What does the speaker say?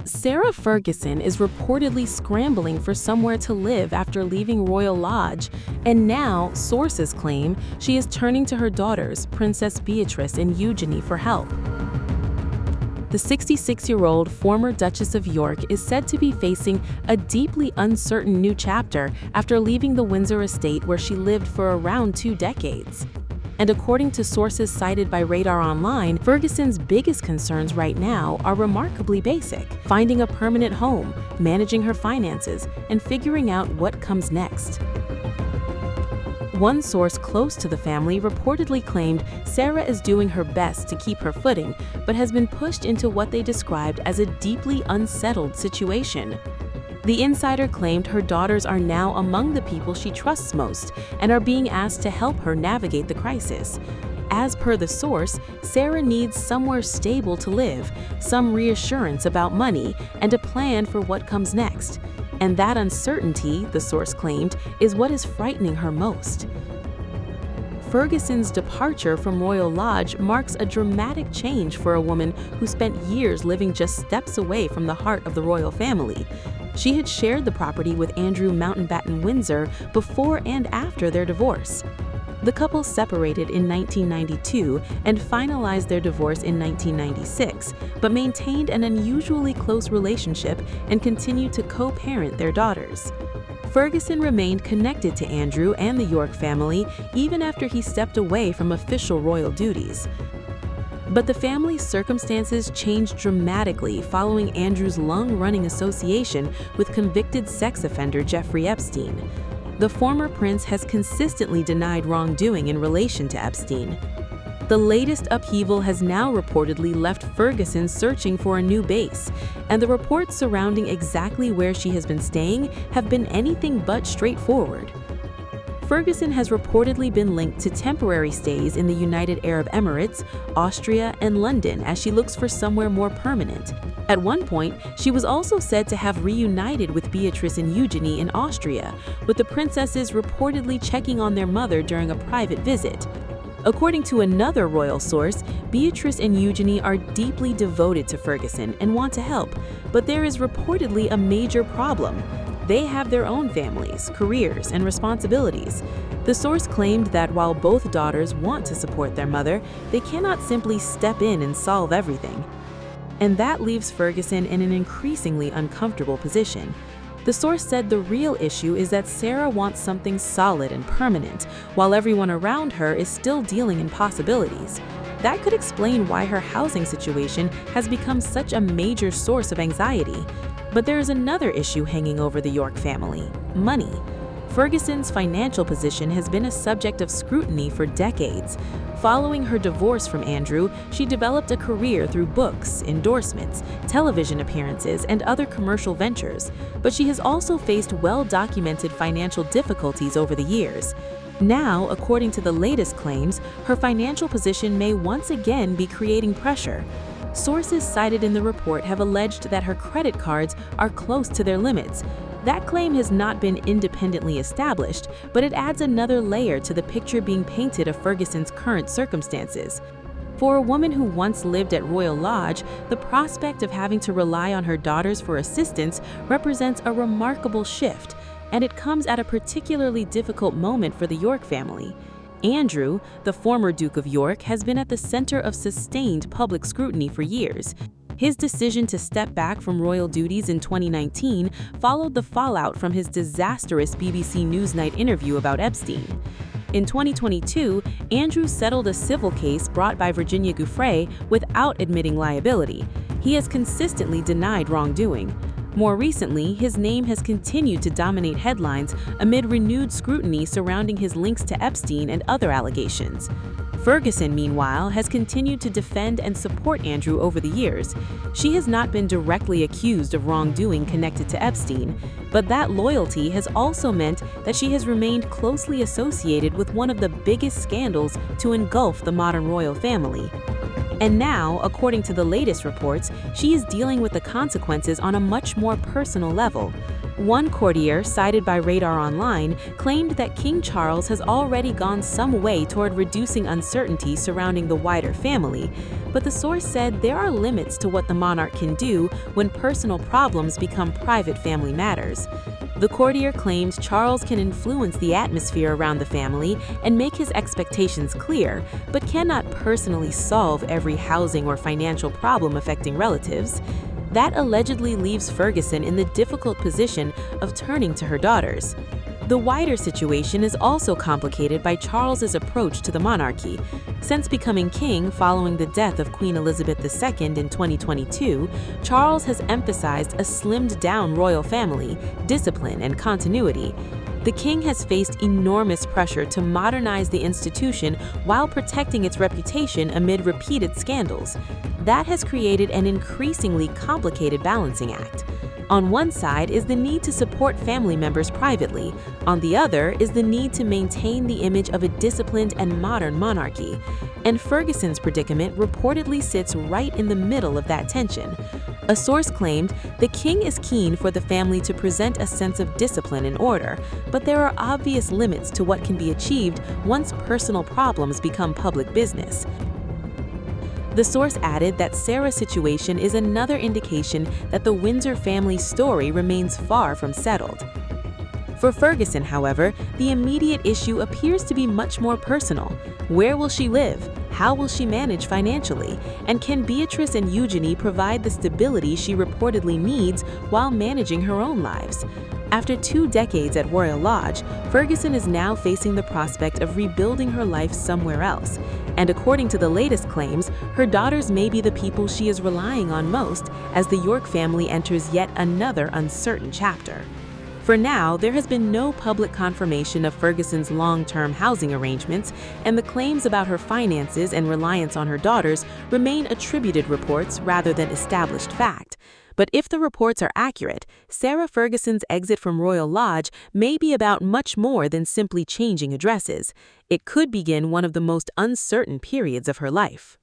Sarah Ferguson is reportedly scrambling for somewhere to live after leaving Royal Lodge, and now, sources claim, she is turning to her daughters, Princess Beatrice and Eugenie, for help. The 66-year-old former Duchess of York is said to be facing a deeply uncertain new chapter after leaving the Windsor estate where she lived for around 2 decades. And according to sources cited by RadarOnline, Ferguson's biggest concerns right now are remarkably basic: finding a permanent home, managing her finances, and figuring out what comes next. One source close to the family reportedly claimed Sarah is doing her best to keep her footing, but has been pushed into what they described as a deeply unsettled situation. The insider claimed her daughters are now among the people she trusts most and are being asked to help her navigate the crisis. As per the source, Sarah needs somewhere stable to live, some reassurance about money, and a plan for what comes next. And that uncertainty, the source claimed, is what is frightening her most. Ferguson's departure from Royal Lodge marks a dramatic change for a woman who spent years living just steps away from the heart of the royal family. She had shared the property with Andrew Mountbatten Windsor before and after their divorce. The couple separated in 1992 and finalized their divorce in 1996, but maintained an unusually close relationship and continued to co-parent their daughters. Ferguson remained connected to Andrew and the York family even after he stepped away from official royal duties. But the family's circumstances changed dramatically following Andrew's long-running association with convicted sex offender Jeffrey Epstein. The former prince has consistently denied wrongdoing in relation to Epstein. The latest upheaval has now reportedly left Ferguson searching for a new base, and the reports surrounding exactly where she has been staying have been anything but straightforward. Ferguson has reportedly been linked to temporary stays in the United Arab Emirates, Austria, and London as she looks for somewhere more permanent. At one point, she was also said to have reunited with Beatrice and Eugenie in Austria, with the princesses reportedly checking on their mother during a private visit. According to another royal source, Beatrice and Eugenie are deeply devoted to Ferguson and want to help, but there is reportedly a major problem. They have their own families, careers, and responsibilities. The source claimed that while both daughters want to support their mother, they cannot simply step in and solve everything. And that leaves Ferguson in an increasingly uncomfortable position. The source said the real issue is that Sarah wants something solid and permanent, while everyone around her is still dealing in possibilities. That could explain why her housing situation has become such a major source of anxiety. But there is another issue hanging over the York family: money. Ferguson's financial position has been a subject of scrutiny for decades. Following her divorce from Andrew, she developed a career through books, endorsements, television appearances, and other commercial ventures, but she has also faced well-documented financial difficulties over the years. Now, according to the latest claims, her financial position may once again be creating pressure. Sources cited in the report have alleged that her credit cards are close to their limits. That claim has not been independently established, but it adds another layer to the picture being painted of Ferguson's current circumstances. For a woman who once lived at Royal Lodge, the prospect of having to rely on her daughters for assistance represents a remarkable shift, and it comes at a particularly difficult moment for the York family. Andrew, the former Duke of York, has been at the center of sustained public scrutiny for years. His decision to step back from royal duties in 2019 followed the fallout from his disastrous BBC Newsnight interview about Epstein. In 2022, Andrew settled a civil case brought by Virginia Giuffre without admitting liability. He has consistently denied wrongdoing. More recently, his name has continued to dominate headlines amid renewed scrutiny surrounding his links to Epstein and other allegations. Ferguson, meanwhile, has continued to defend and support Andrew over the years. She has not been directly accused of wrongdoing connected to Epstein, but that loyalty has also meant that she has remained closely associated with one of the biggest scandals to engulf the modern royal family. And now, according to the latest reports, she is dealing with the consequences on a much more personal level. One courtier, cited by RadarOnline, claimed that King Charles has already gone some way toward reducing uncertainty surrounding the wider family, but the source said there are limits to what the monarch can do when personal problems become private family matters. The courtier claims Charles can influence the atmosphere around the family and make his expectations clear, but cannot personally solve every housing or financial problem affecting relatives. That allegedly leaves Ferguson in the difficult position of turning to her daughters. The wider situation is also complicated by Charles's approach to the monarchy. Since becoming king following the death of Queen Elizabeth II in 2022, Charles has emphasized a slimmed-down royal family, discipline, and continuity. The king has faced enormous pressure to modernize the institution while protecting its reputation amid repeated scandals. That has created an increasingly complicated balancing act. On one side is the need to support family members privately. On the other is the need to maintain the image of a disciplined and modern monarchy. And Ferguson's predicament reportedly sits right in the middle of that tension. A source claimed the king is keen for the family to present a sense of discipline and order, but there are obvious limits to what can be achieved once personal problems become public business. The source added that Sarah's situation is another indication that the Windsor family's story remains far from settled. For Ferguson, however, the immediate issue appears to be much more personal. Where will she live? How will she manage financially? And can Beatrice and Eugenie provide the stability she reportedly needs while managing her own lives? After 2 decades at Royal Lodge, Ferguson is now facing the prospect of rebuilding her life somewhere else. And according to the latest claims, her daughters may be the people she is relying on most as the York family enters yet another uncertain chapter. For now, there has been no public confirmation of Ferguson's long-term housing arrangements, and the claims about her finances and reliance on her daughters remain attributed reports rather than established fact. But if the reports are accurate, Sarah Ferguson's exit from Royal Lodge may be about much more than simply changing addresses. It could begin one of the most uncertain periods of her life.